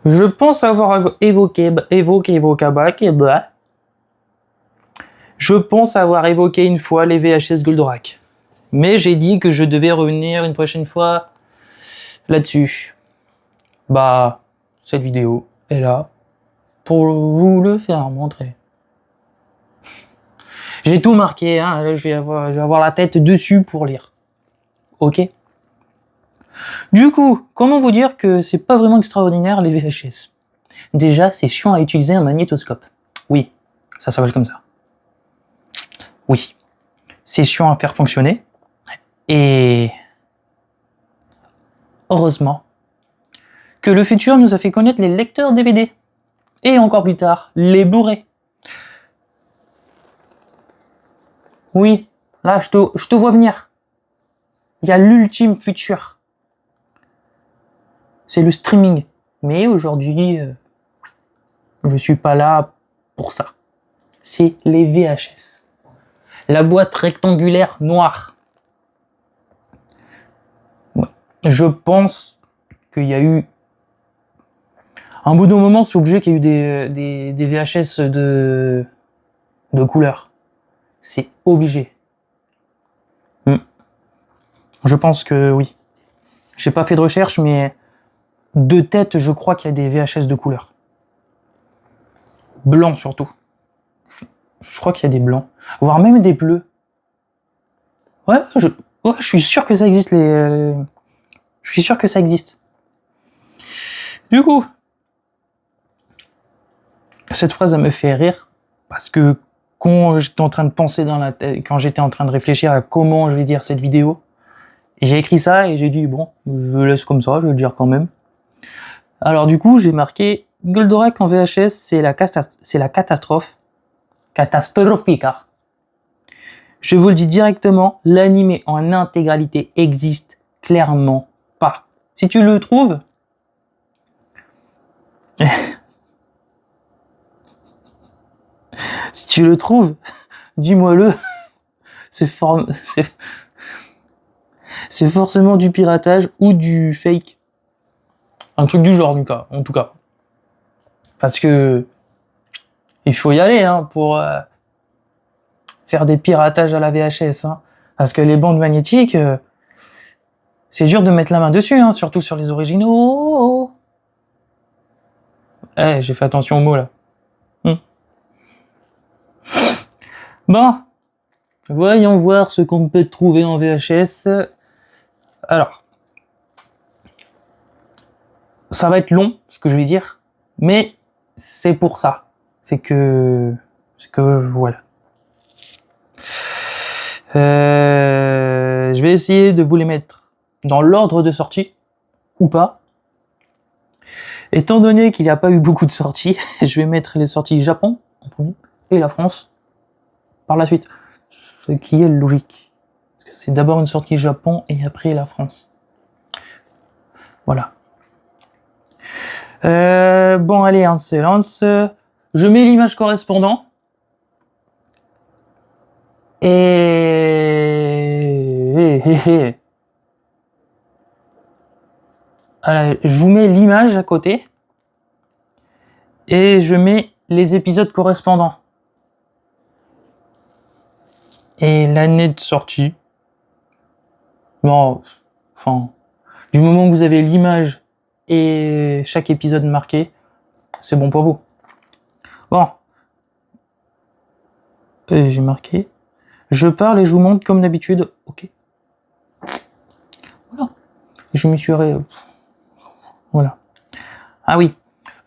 Je pense avoir Je pense avoir évoqué une fois les VHS Goldorak. Mais j'ai dit que je devais revenir une prochaine fois là-dessus. Bah, cette vidéo est là pour vous le faire montrer. J'ai tout marqué, hein. Là, je vais avoir la tête dessus pour lire. Ok? Du coup, comment vous dire que c'est pas vraiment extraordinaire les VHS? Déjà, c'est chiant à utiliser un magnétoscope. Oui, ça s'appelle comme ça. Oui, c'est chiant à faire fonctionner. Et heureusement que le futur nous a fait connaître les lecteurs DVD. Et encore plus tard, les Blu-ray. Oui, là, je te vois venir. Il y a l'ultime futur. C'est le streaming. Mais aujourd'hui, je suis pas là pour ça. C'est les VHS. La boîte rectangulaire noire. Ouais. Je pense qu'il y a eu... Un bout de moment, c'est obligé qu'il y a eu des VHS de couleur. C'est obligé. Je pense que oui. J'ai pas fait de recherche, mais de tête, je crois qu'il y a des VHS de couleur. Blancs surtout. Je crois qu'il y a des blancs. Voire même des bleus. Ouais, je suis sûr que ça existe. Je suis sûr que ça existe. Du coup, cette phrase, elle me fait rire parce que quand j'étais en train de penser dans la tête, quand j'étais en train de réfléchir à comment je vais dire cette vidéo, j'ai écrit ça et j'ai dit bon, je laisse comme ça, je vais le dire quand même. Alors du coup, j'ai marqué Goldorak en VHS, c'est la catastrophe. Catastrophica. Je vous le dis directement, l'animé en intégralité existe clairement pas. Si tu le trouves, si tu le trouves, dis-moi-le. C'est forcément du piratage ou du fake. Un truc du genre, en tout cas. Parce que il faut y aller hein, pour faire des piratages à la VHS. Hein. Parce que les bandes magnétiques, c'est dur de mettre la main dessus, hein, surtout sur les originaux. Eh, j'ai fait attention aux mots là. Bon, voyons voir ce qu'on peut trouver en VHS. Alors, ça va être long, ce que je vais dire, mais c'est pour ça. C'est que voilà. Je vais essayer de vous les mettre dans l'ordre de sortie, ou pas. Étant donné qu'il n'y a pas eu beaucoup de sorties, je vais mettre les sorties Japon en premier, et la France par la suite. Ce qui est logique. Parce que c'est d'abord une sortie Japon, et après la France. Voilà. Bon, allez, on se lance. Je mets l'image correspondant. Et... Alors, je vous mets l'image à côté. Et je mets les épisodes correspondants. Et l'année de sortie. Bon, enfin, du moment que vous avez l'image et chaque épisode marqué, c'est bon pour vous. Bon. J'ai marqué. Je parle et je vous montre comme d'habitude. Ok. Voilà. Je m'y suis Voilà. Ah oui.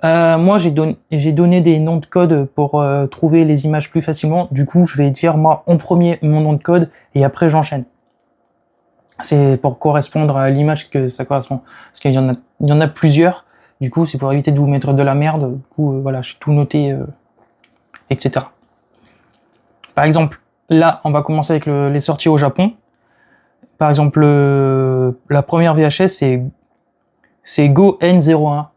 Moi, j'ai donné des noms de code pour trouver les images plus facilement. Du coup, je vais dire moi en premier mon nom de code et après j'enchaîne. C'est pour correspondre à l'image que ça correspond. Parce qu'il y en a plusieurs. Du coup, c'est pour éviter de vous mettre de la merde. Du coup, voilà, j'ai tout noté, etc. Par exemple, là, on va commencer avec les sorties au Japon. Par exemple, la première VHS, c'est Go N01.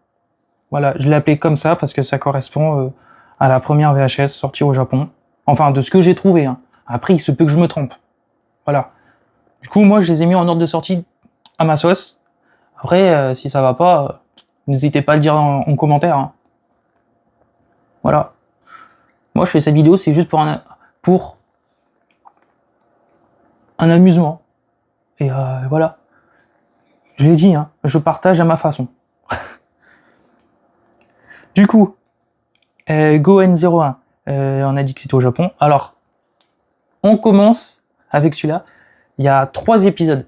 Voilà, je l'ai appelé comme ça parce que ça correspond à la première VHS sortie au Japon. Enfin, de ce que j'ai trouvé. Hein. Après, il se peut que je me trompe. Voilà. Du coup, moi, je les ai mis en ordre de sortie à ma sauce. Après, si ça va pas, N'hésitez pas à le dire en commentaire. Hein. Voilà. Moi, je fais cette vidéo, c'est juste pour un amusement. Et voilà. Je l'ai dit, hein, je partage à ma façon. Du coup, Goen01, on a dit que c'était au Japon. Alors, on commence avec celui-là. Il y a 3 épisodes.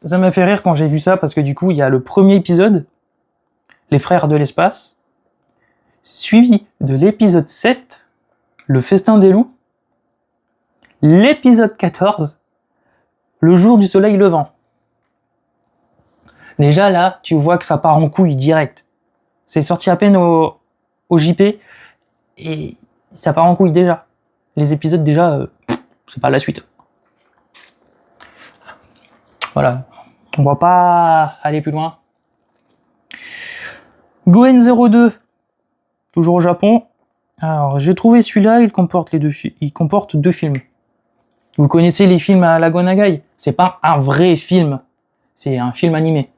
Ça m'a fait rire quand j'ai vu ça, parce que du coup, il y a le premier épisode, Les Frères de l'Espace, suivi de l'épisode 7, Le Festin des Loups, l'épisode 14, Le Jour du Soleil Levant. Déjà là, tu vois que ça part en couille direct. C'est sorti à peine au JP et ça part en couille déjà. Les épisodes déjà, c'est pas la suite. Voilà, on va pas aller plus loin. Goen02, toujours au Japon. Alors j'ai trouvé celui-là, il comporte 2 films. Vous connaissez les films à la Go Nagai? C'est pas un vrai film, c'est un film animé.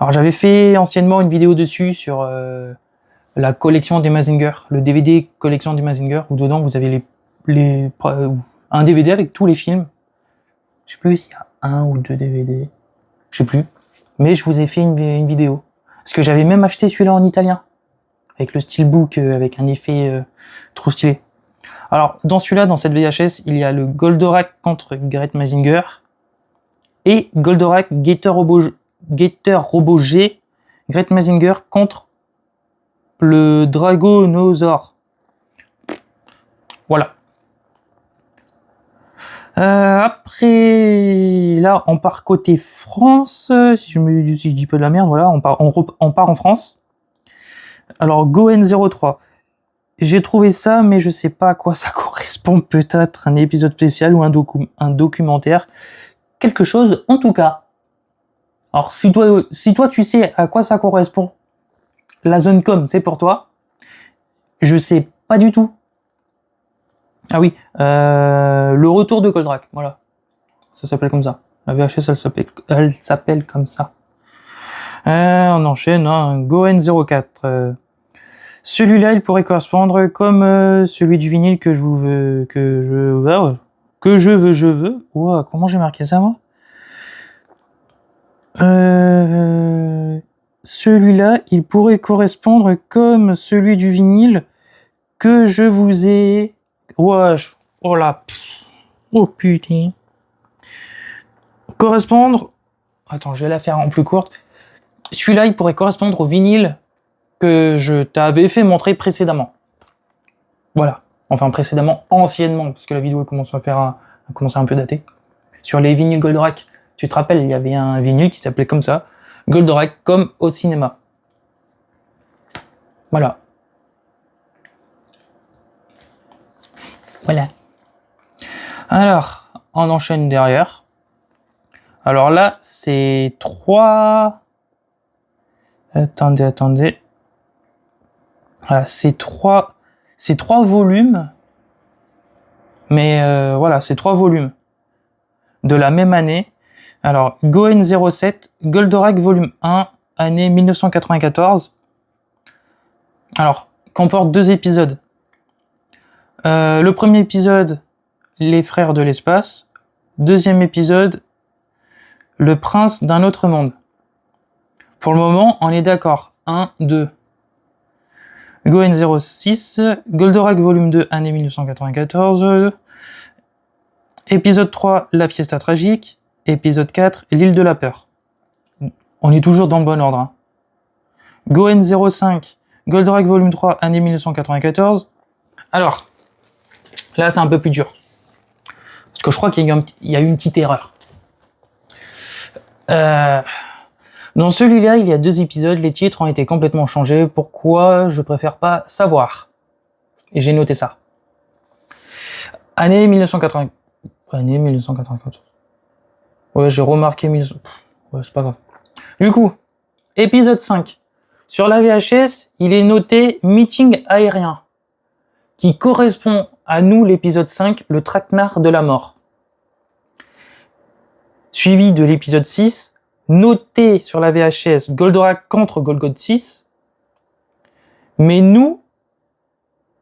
Alors j'avais fait anciennement une vidéo dessus sur la collection des Mazinger, le DVD collection des Mazinger, où dedans vous avez un DVD avec tous les films. Je sais plus s'il y a 1 ou 2 DVD, je sais plus. Mais je vous ai fait une vidéo. Parce que j'avais même acheté celui-là en italien, avec le steelbook, avec un effet trop stylé. Alors dans celui-là, dans cette VHS, il y a le Goldorak contre Great Mazinger et Goldorak Gator Robot G, Great Mazinger contre le Dragonosaur. Voilà. Après, là, on part côté France. Si je dis pas de la merde, voilà, on part en France. Alors, Goen03. J'ai trouvé ça, mais je sais pas à quoi ça correspond. Peut-être un épisode spécial ou un documentaire. Quelque chose, en tout cas. Alors, si toi tu sais à quoi ça correspond, la zone com, c'est pour toi. Je sais pas du tout. Ah oui, le retour de Goldorak, voilà. Ça s'appelle comme ça. La VHS, elle s'appelle comme ça. On enchaîne, hein, Goen04. Celui-là, il pourrait correspondre comme celui du vinyle que je veux. Wow, comment j'ai marqué ça, moi? Celui-là, il pourrait correspondre comme celui du vinyle que je vous ai... Wesh, oh là, oh putain. Correspondre... Attends, je vais la faire en plus courte. Celui-là, il pourrait correspondre au vinyle que je t'avais fait montrer précédemment. Voilà. Enfin, précédemment, anciennement, parce que la vidéo commence à un peu dater. Sur les vinyles Goldorak, tu te rappelles, il y avait un vinyle qui s'appelait comme ça, Goldorak comme au cinéma. Voilà. Voilà. Alors, on enchaîne derrière. Alors là, c'est 3... Attendez. Voilà, c'est 3 volumes. Mais voilà, c'est 3 volumes de la même année. Alors, Goen07, Goldorak volume 1, année 1994. Alors, comporte 2 épisodes. Le premier épisode, Les Frères de l'Espace. Deuxième épisode, Le Prince d'un autre monde. Pour le moment, on est d'accord. 1, 2. Goen06, Goldorak volume 2, année 1994. Épisode 3, La Fiesta Tragique. Épisode 4, L'île de la peur. On est toujours dans le bon ordre. Hein. Goen05, Goldorak volume 3, année 1994. Alors, là c'est un peu plus dur. Parce que je crois qu'il y a eu une petite erreur. Dans celui-là, il y a 2 épisodes, les titres ont été complètement changés. Pourquoi? Je préfère pas savoir. Et j'ai noté ça. Année 1994. Ouais, j'ai remarqué 19... Ouais, c'est pas grave. Du coup, épisode 5. Sur la VHS, il est noté Meeting aérien, qui correspond à nous, l'épisode 5, le traquenard de la mort. Suivi de l'épisode 6, noté sur la VHS Goldorak contre Golgoth 6. Mais nous,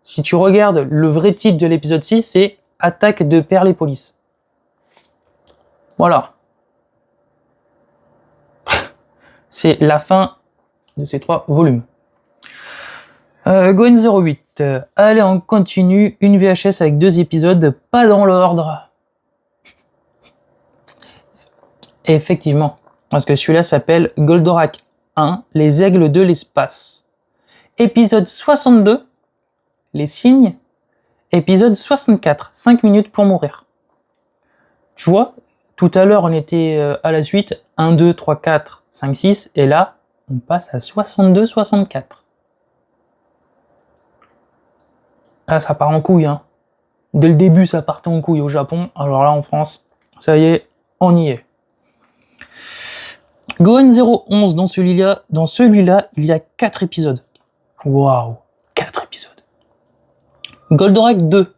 si tu regardes le vrai titre de l'épisode 6, c'est Attaque de Perlépolis. Voilà. C'est la fin de ces 3 volumes. Goen 08. Allez, on continue. Une VHS avec 2 épisodes, pas dans l'ordre. Effectivement. Parce que celui-là s'appelle Goldorak 1, les aigles de l'espace. Épisode 62, les signes. Épisode 64, 5 minutes pour mourir. Tu vois, tout à l'heure on était à la suite, 1, 2, 3, 4, 5, 6, et là, on passe à 62, 64. Là, ça part en couille, hein. Dès le début, ça partait en couille au Japon, alors là, en France, ça y est, on y est. Goen 011, dans celui-là, il y a 4 épisodes. Waouh, 4 épisodes. Goldorak 2.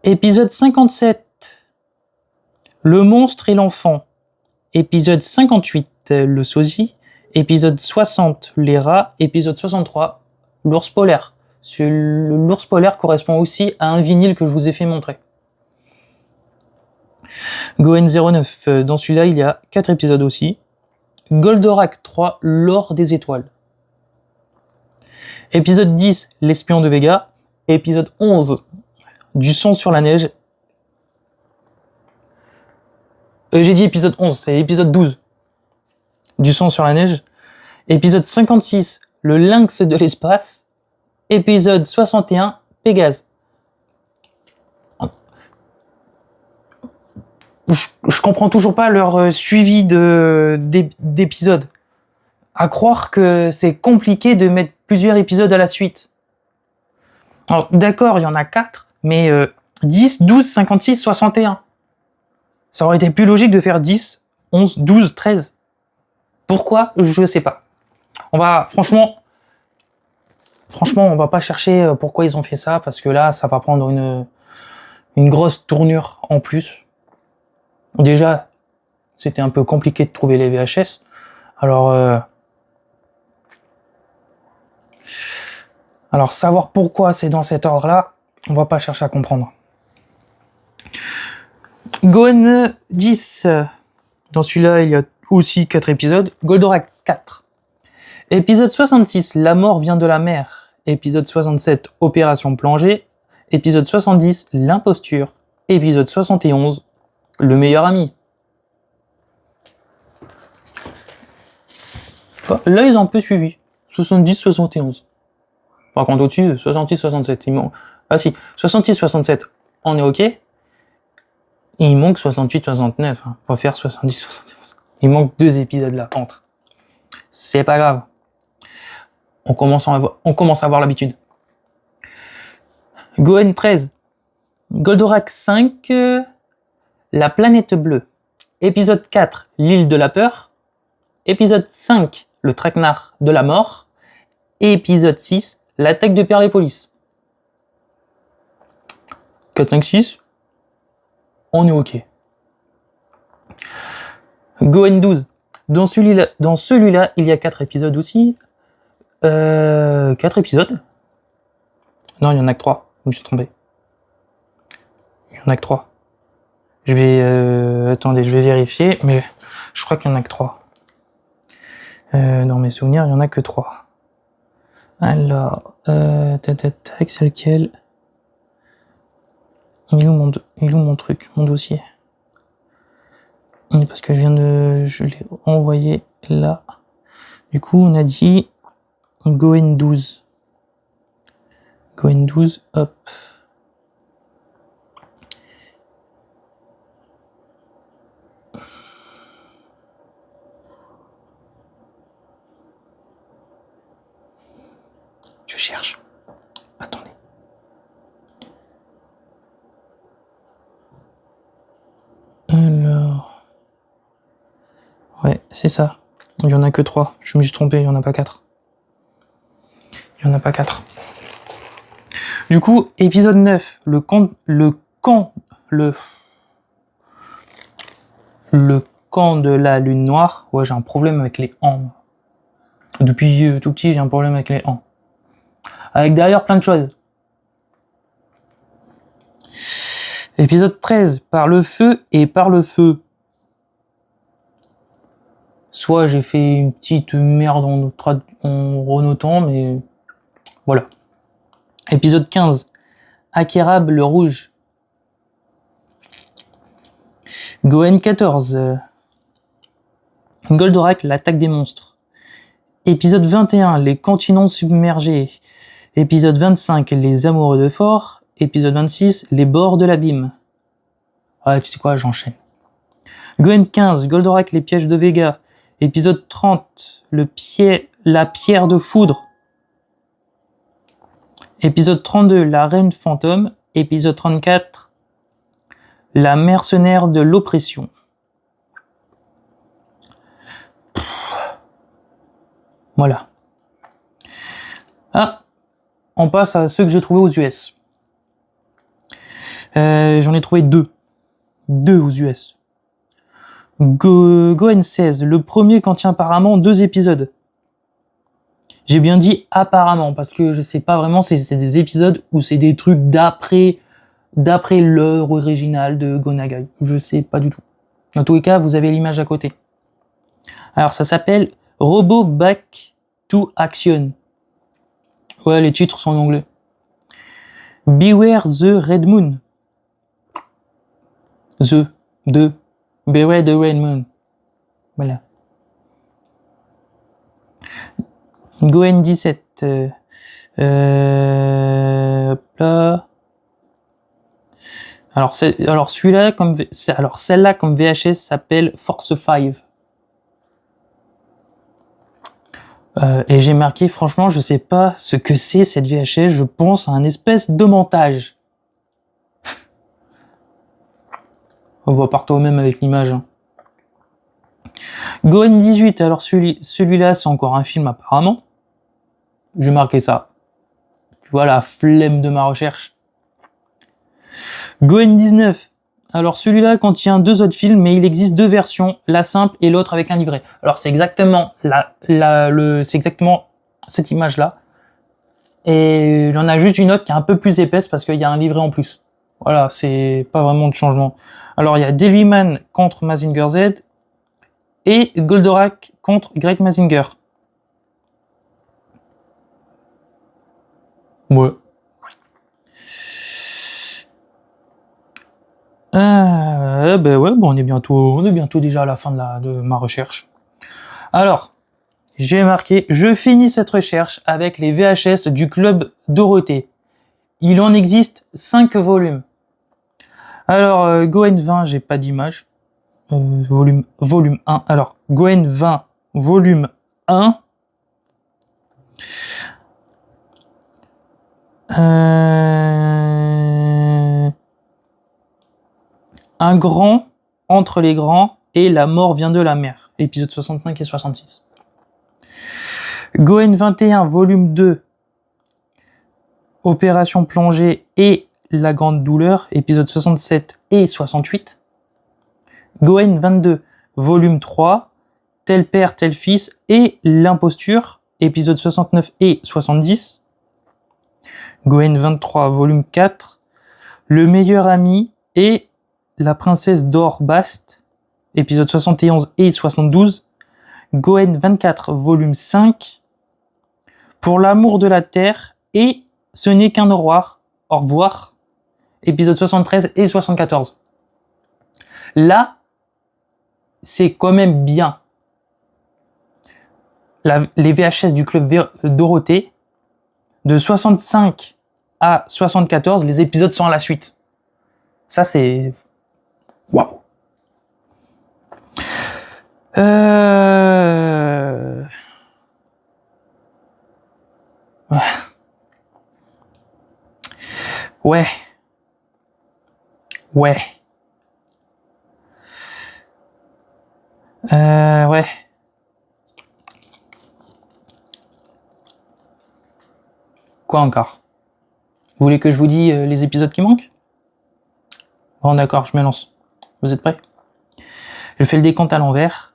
Épisode 57. Le monstre et l'enfant. Épisode 58. Le sosie. Épisode 60. Les rats. Épisode 63. L'ours polaire. L'ours polaire correspond aussi à un vinyle que je vous ai fait montrer. Goen 09. Dans celui-là, il y a 4 épisodes aussi. Goldorak 3. L'or des étoiles. Épisode 10, l'espion de Vega. Épisode 11, du sang sur la neige. J'ai dit épisode 11, c'est épisode 12, du sang sur la neige. Épisode 56, le lynx de l'espace. Épisode 61, Pégase. Je comprends toujours pas leur suivi d'épisodes. À croire que c'est compliqué de mettre plusieurs épisodes à la suite. Alors, d'accord, il y en a 4, mais 10, 12, 56, 61. Ça aurait été plus logique de faire 10, 11, 12, 13. Pourquoi? Je sais pas. Franchement, on va pas chercher pourquoi ils ont fait ça, parce que là, ça va prendre une grosse tournure en plus. Déjà, c'était un peu compliqué de trouver les VHS. Alors, savoir pourquoi c'est dans cet ordre-là, on va pas chercher à comprendre. Goen 10. Dans celui-là, il y a aussi 4 épisodes. Goldorak 4. Épisode 66, La mort vient de la mer. Épisode 67, Opération plongée. Épisode 70, L'imposture. Épisode 71, Le meilleur ami. Là, ils ont un peu suivi. 70, 71. Par contre, au-dessus, 66, 67. Ah si, 66, 67, on est OK. Il manque 68, 69. On va faire 70, 71. Il manque 2 épisodes là, entre. C'est pas grave. On commence à avoir l'habitude. Goen 13. Goldorak 5. La planète bleue. Épisode 4, l'île de la peur. Épisode 5, le traquenard de la mort. Et épisode 6, l'attaque de Perlépolis. 4, 5, 6. On est OK. Goen 12. Dans celui-là, il y a 4 épisodes aussi. 4 épisodes? Non, il y en a que 3. Je me suis trompé. Il y en a que 3. Attendez, je vais vérifier, mais je crois qu'il y en a que 3. Dans mes souvenirs, il y en a que 3. Alors, c'est lequel? Il est où mon truc, mon dossier? Parce que je l'ai envoyé là. Du coup, on a dit Goen 12. Goen 12, hop. Je cherche. Attendez. Alors. Ouais, c'est ça. Il y en a que 3. Je me suis trompé, il y en a pas 4. Il y en a pas 4. Du coup, épisode 9, le camp de la lune noire. Ouais, j'ai un problème avec les ans. Depuis tout petit, j'ai un problème avec les ans. Avec derrière plein de choses. Épisode 13, par le feu et par le feu. Soit j'ai fait une petite merde en renotant, mais voilà. Épisode 15, Akerab le rouge. Goen 14, Goldorak, l'attaque des monstres. Épisode 21, les continents submergés. Épisode 25, les amoureux de Fort. Épisode 26, les bords de l'abîme. Ouais, tu sais quoi, j'enchaîne. Goen 15, Goldorak, les pièges de Vega. Épisode 30, la pierre de foudre. Épisode 32, la reine fantôme. Épisode 34, la mercenaire de l'oppression. Voilà. Ah, on passe à ceux que j'ai trouvés aux US. J'en ai trouvé deux. Deux aux US. Goen 16, le premier contient apparemment 2 épisodes. J'ai bien dit apparemment, parce que je sais pas vraiment si c'est des épisodes ou c'est des trucs d'après l'œuvre originale de Go Nagai. Je sais pas du tout. Dans tous les cas, vous avez l'image à côté. Alors ça s'appelle Robot Back to Action. Ouais, les titres sont en anglais. Beware the Red Moon. Beware the Red Moon. Voilà. Goen 17. Hop là. Alors celle-là comme VHS s'appelle Force 5. Et j'ai marqué, franchement, je sais pas ce que c'est cette VHS, je pense à un espèce de montage. On voit par toi-même avec l'image. Hein. Goen 18, alors celui-là c'est encore un film apparemment. J'ai marqué ça. Tu vois la flemme de ma recherche. Goen 19, alors celui-là contient 2 autres films, mais il existe 2 versions, la simple et l'autre avec un livret. Alors c'est exactement c'est exactement cette image-là. Et il y en a juste une autre qui est un peu plus épaisse parce qu'il y a un livret en plus. Voilà, c'est pas vraiment de changement. Alors il y a Devilman contre Mazinger Z et Goldorak contre Great Mazinger. Ouais. Ben ouais, bon, on est bientôt déjà à la fin de ma recherche. Alors, j'ai marqué, je finis cette recherche avec les VHS du Club Dorothée. Il en existe 5 volumes. Alors, Goen 20, j'ai pas d'image. Volume 1. Alors, Goen 20, volume 1. Un grand entre les grands et la mort vient de la mer. Épisode 65 et 66. Goen 21, volume 2. Opération plongée et la grande douleur. Épisode 67 et 68. Goen 22, volume 3. Tel père, tel fils et l'imposture. Épisode 69 et 70. Goen 23, volume 4. Le meilleur ami et la princesse d'or Bast, épisode 71 et 72. Goen 24, volume 5. Pour l'amour de la terre et ce n'est qu'un au revoir, épisode 73 et 74. Là, c'est quand même bien. Les VHS du Club Dorothée, de 65 à 74, les épisodes sont à la suite. Ça, c'est... Waouh. Ouais. Ouais. Quoi encore? Vous voulez que je vous dise les épisodes qui manquent? Bon d'accord, je me lance. Vous êtes prêts? Je fais le décompte à l'envers.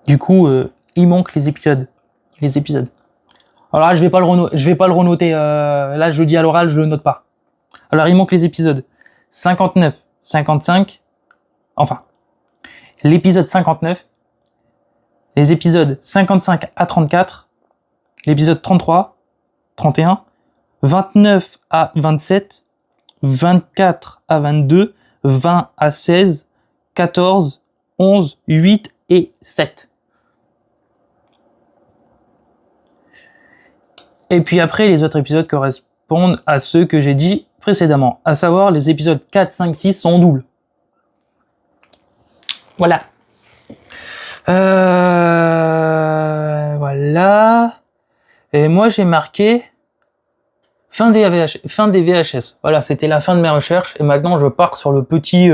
Du coup, il manque les épisodes. Alors là, je vais pas le renoter. Là, je le dis à l'oral, je le note pas. Alors, il manque les épisodes 59, 55. Enfin, l'épisode 59, les épisodes 55 à 34, l'épisode 33, 31, 29 à 27, 24 à 22, 20 à 16, 14, 11, 8 et 7. Et puis après, les autres épisodes correspondent à ceux que j'ai dit précédemment, à savoir les épisodes 4, 5, 6 sont en double. Voilà. Voilà. Et moi, j'ai marqué fin des VHS. Voilà, c'était la fin de mes recherches. Et maintenant, je pars sur le petit,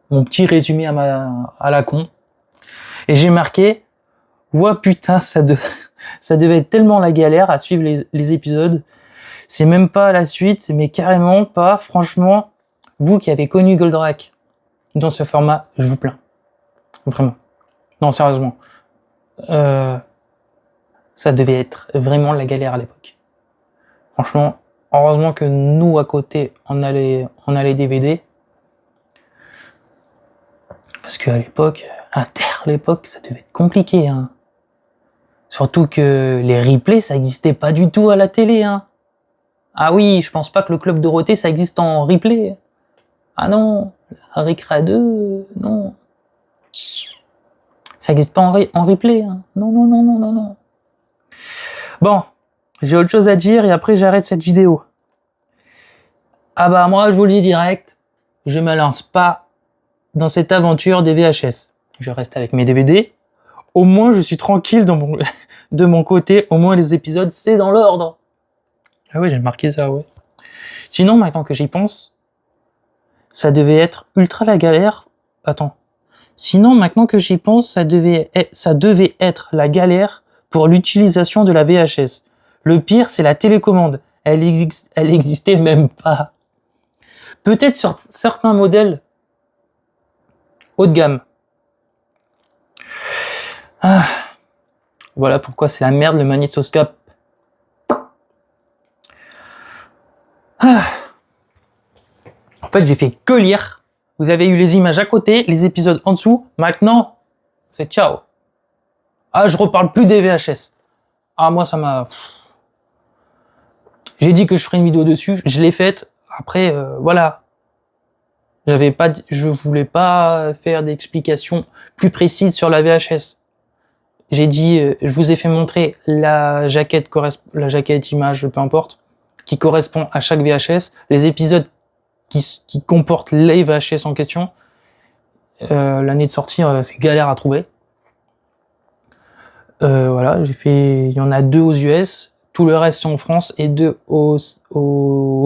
mon petit résumé à la con. Et j'ai marqué, ouais, putain, ça devait être tellement la galère à suivre les épisodes. C'est même pas la suite, mais carrément pas. Franchement, vous qui avez connu Goldorak dans ce format, je vous plains. Vraiment. Non, sérieusement. Ça devait être vraiment la galère à l'époque. Franchement, heureusement que nous, à côté, on a les DVD. Parce qu'à l'époque, ça devait être compliqué, hein. Surtout que les replays, ça existait pas du tout à la télé, hein. Ah oui, je pense pas que le Club Dorothée, ça existe en replay. Ah non, Récréa 2, non. Ça existe pas en replay, hein. Non. Bon, j'ai autre chose à dire et après j'arrête cette vidéo. Ah bah moi, je vous le dis direct, je me lance pas dans cette aventure des VHS. Je reste avec mes DVD. Au moins, je suis tranquille de mon côté. Au moins, les épisodes, c'est dans l'ordre. Ah oui, j'ai marqué ça, ouais. Sinon, maintenant que j'y pense, ça devait être ultra la galère. Attends. Sinon, maintenant que j'y pense, ça devait être la galère pour l'utilisation de la VHS. Le pire, c'est la télécommande. Elle existait même pas. Peut-être sur certains modèles haut de gamme. Ah. Voilà pourquoi c'est la merde le magnétoscope. Ah. En fait, j'ai fait que lire. Vous avez eu les images à côté, les épisodes en dessous. Maintenant, c'est ciao. Ah, je reparle plus des VHS. Ah, moi, ça m'a... J'ai dit que je ferais une vidéo dessus, je l'ai faite. Après, voilà. Je voulais pas faire d'explications plus précises sur la VHS. J'ai dit, je vous ai fait montrer la jaquette image, peu importe, qui correspond à chaque VHS, les épisodes qui comportent les VHS en question. L'année de sortie, c'est galère à trouver. Voilà, il y en a 2 aux US, tout le reste en France et 2 au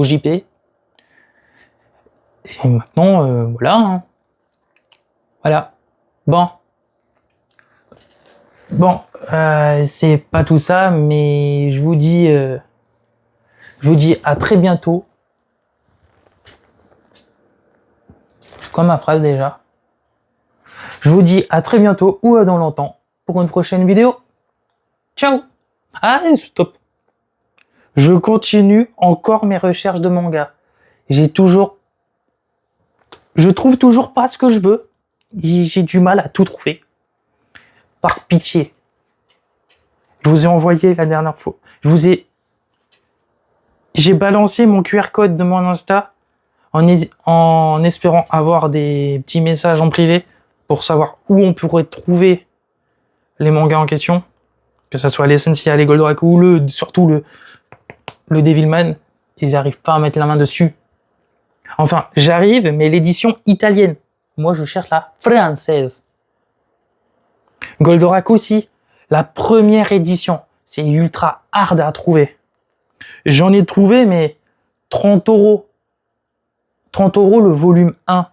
JP. Et maintenant, voilà. Hein. Voilà. Bon, c'est pas tout ça, mais je vous dis à très bientôt. C'est quoi ma phrase déjà? Je vous dis à très bientôt ou dans longtemps pour une prochaine vidéo. Ciao! Ah, stop! Je continue encore mes recherches de manga. Je trouve toujours pas ce que je veux. J'ai du mal à tout trouver. Par pitié. Je vous ai envoyé la dernière fois. J'ai balancé mon QR code de mon Insta en espérant avoir des petits messages en privé pour savoir où on pourrait trouver les mangas en question. Que ça soit l'Essential, les Goldorak ou surtout le Devilman. Ils n'arrivent pas à mettre la main dessus. Enfin, j'arrive, mais l'édition italienne. Moi, je cherche la française. Goldorak aussi. La première édition. C'est ultra hard à trouver. J'en ai trouvé, mais 30 €. 30 € le volume 1.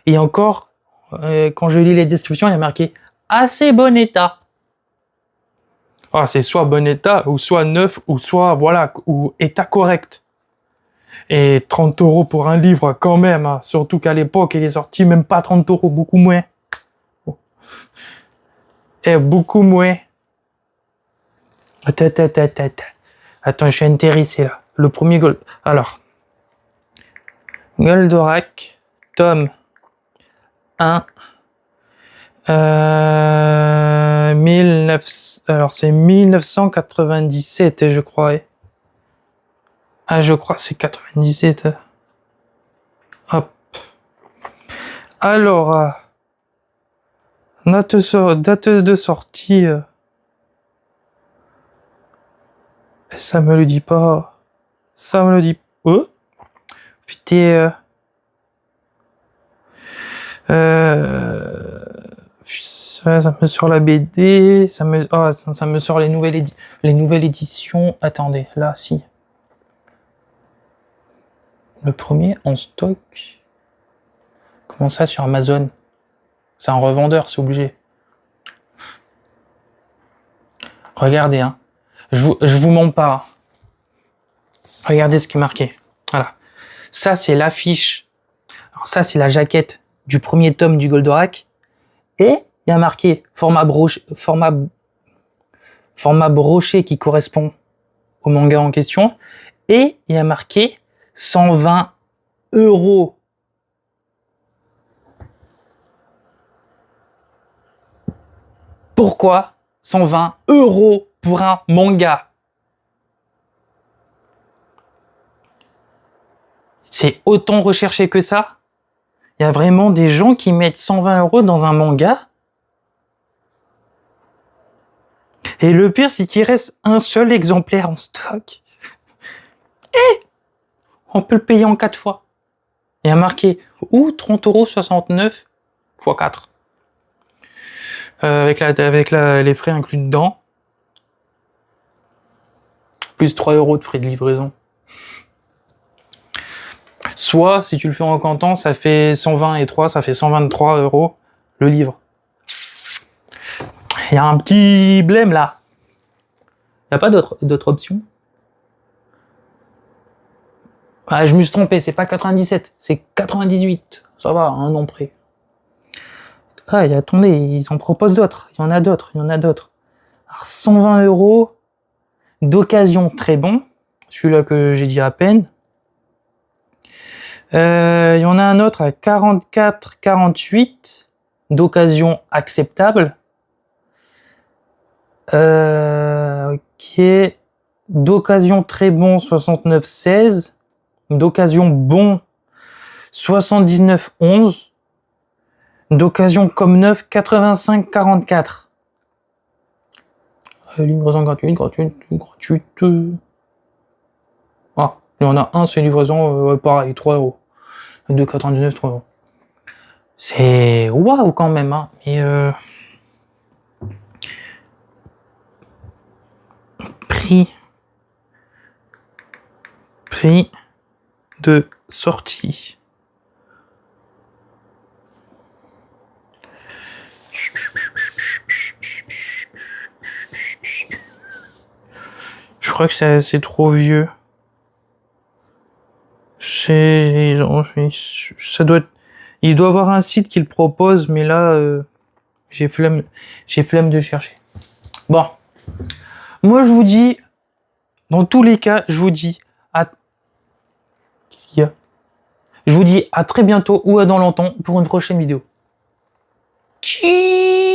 Et encore, quand je lis les descriptions, il y a marqué assez bon état. Ah, c'est soit bon état, ou soit neuf, ou soit, voilà, ou état correct. Et 30 € pour un livre, quand même, hein. Surtout qu'à l'époque, il est sorti même pas 30 €, beaucoup moins. Et beaucoup moins. Attends, je suis intéressé là. Le premier Gold. Alors. Goldorak, tome 1. 19... Alors c'est 1997, je crois. Ah, je crois que c'est 97. Hop. Alors, date de sortie. Ça me le dit pas. Ça me le dit. Oh. Putain. Ça me sort la BD. Ça me sort les nouvelles éditions. Attendez, là, si. Le premier en stock. Comment ça sur Amazon? C'est un revendeur, c'est obligé. Regardez, hein. Je vous mens pas. Regardez ce qui est marqué. Voilà. Ça, c'est l'affiche. Alors ça, c'est la jaquette du premier tome du Goldorak. Et il y a marqué format broché qui correspond au manga en question. Et il y a marqué 120 €. Pourquoi 120 € pour un manga? C'est autant recherché que ça? Il y a vraiment des gens qui mettent 120 € dans un manga? Et le pire, c'est qu'il reste un seul exemplaire en stock. Et on peut le payer en 4 fois. Il y a marqué ou 30,69 € x 4. Avec les frais inclus dedans. Plus 3 € de frais de livraison. Soit, si tu le fais en comptant, ça fait 120 et 3, ça fait 123 € le livre. Il y a un petit blême là. Il n'y a pas d'autre option? Ah, je me suis trompé, c'est pas 97, c'est 98. Ça va, un an près. Ah, attendez, ils en proposent d'autres. Il y en a d'autres. Alors, 120 € d'occasion, très bon. Celui-là que j'ai dit à peine. Il y en a un autre à 44,48 d'occasion acceptable. Ok. D'occasion très bon, 69,16. D'occasion bon, 79,11. D'occasion comme neuf, 85,44. Livraison gratuite. Ah, il y en a un, c'est livraison, pareil, 3 €. 2,99, 3 €. C'est waouh quand même, hein. Mais prix de sortie. Je crois que c'est trop vieux. Ça doit être... Il doit avoir un site qui le propose, mais là, j'ai flemme de chercher. Bon. Moi, je vous dis, dans tous les cas, je vous dis à... Qu'est-ce qu'il y a? Je vous dis à très bientôt ou à dans longtemps pour une prochaine vidéo. Tchiii.